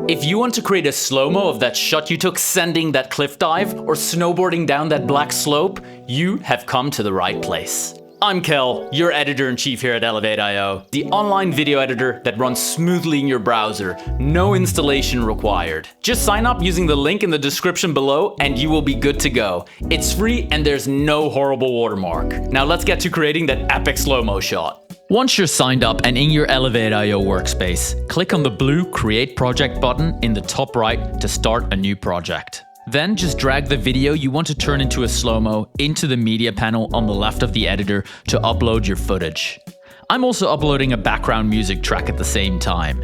If you want to create a slow-mo of that shot you took sending that cliff dive or snowboarding down that black slope, you have come to the right place. I'm Kel, your editor-in-chief here at Elevate.io, the online video editor that runs smoothly in your browser, no installation required. Just sign up using the link in the description below and you will be good to go. It's free and there's no horrible watermark. Now let's get to creating that epic slow-mo shot. Once you're signed up and in your Elevate.io workspace, click on the blue Create Project button in the top right to start a new project. Then just drag the video you want to turn into a slow-mo into the media panel on the left of the editor to upload your footage. I'm also uploading a background music track at the same time.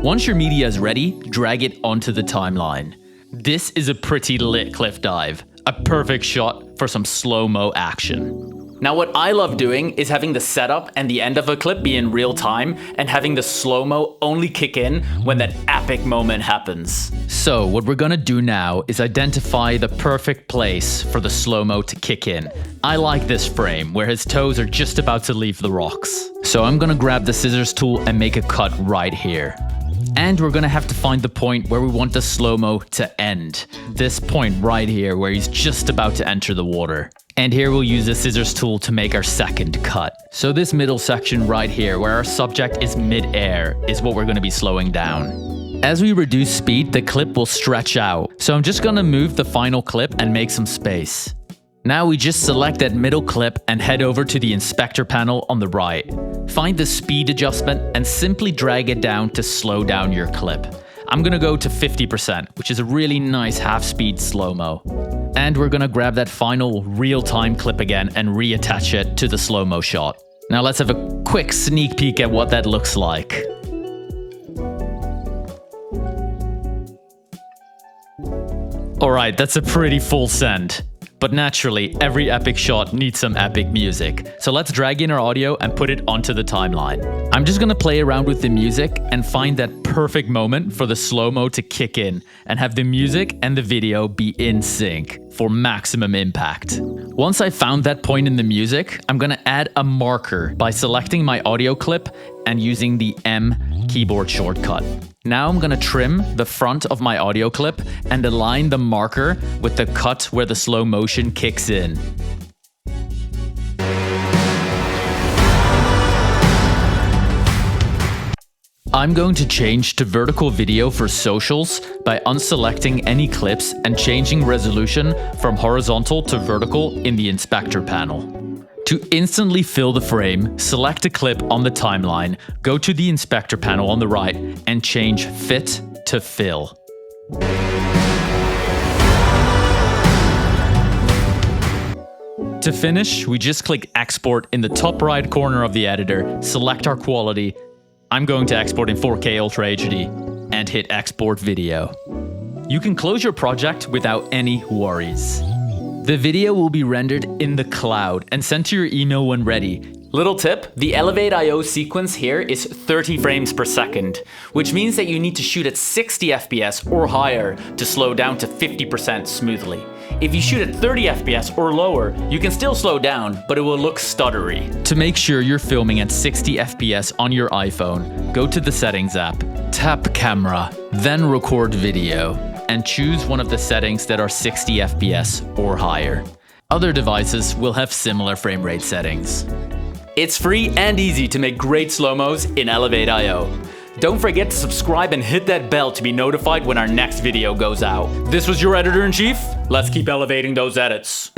Once your media is ready, drag it onto the timeline. This is a pretty lit cliff dive, a perfect shot for some slow-mo action. Now what I love doing is having the setup and the end of a clip be in real time and having the slow-mo only kick in when that epic moment happens. So what we're gonna do now is identify the perfect place for the slow-mo to kick in. I like this frame where his toes are just about to leave the rocks. So I'm gonna grab the scissors tool and make a cut right here. And we're gonna have to find the point where we want the slow-mo to end. This point right here where he's just about to enter the water. And here we'll use the scissors tool to make our second cut. So this middle section right here where our subject is mid-air is what we're gonna be slowing down. As we reduce speed, the clip will stretch out. So I'm just gonna move the final clip and make some space. Now we just select that middle clip and head over to the inspector panel on the right. Find the speed adjustment and simply drag it down to slow down your clip. I'm gonna go to 50%, which is a really nice half-speed slow-mo. And we're gonna grab that final real-time clip again and reattach it to the slow-mo shot. Now let's have a quick sneak peek at what that looks like. Alright, that's a pretty full send. But naturally, every epic shot needs some epic music. So let's drag in our audio and put it onto the timeline. I'm just gonna play around with the music and find that perfect moment for the slow-mo to kick in and have the music and the video be in sync for maximum impact. Once I found that point in the music, I'm gonna add a marker by selecting my audio clip and using the M keyboard shortcut. Now I'm gonna trim the front of my audio clip and align the marker with the cut where the slow motion kicks in. I'm going to change to vertical video for socials by unselecting any clips and changing resolution from horizontal to vertical in the inspector panel. To instantly fill the frame, select a clip on the timeline, go to the inspector panel on the right, and change Fit to Fill. To finish, we just click Export in the top right corner of the editor, select our quality. I'm going to export in 4K Ultra HD, and hit Export Video. You can close your project without any worries. The video will be rendered in the cloud and sent to your email when ready. Little tip, the Elevate.io sequence here is 30 frames per second, which means that you need to shoot at 60 FPS or higher to slow down to 50% smoothly. If you shoot at 30 FPS or lower, you can still slow down, but it will look stuttery. To make sure you're filming at 60 FPS on your iPhone, go to the Settings app, tap Camera, then Record Video, and choose one of the settings that are 60 FPS or higher. Other devices will have similar frame rate settings. It's free and easy to make great slow-mos in Elevate.io. Don't forget to subscribe and hit that bell to be notified when our next video goes out. This was your editor-in-chief. Let's keep elevating those edits.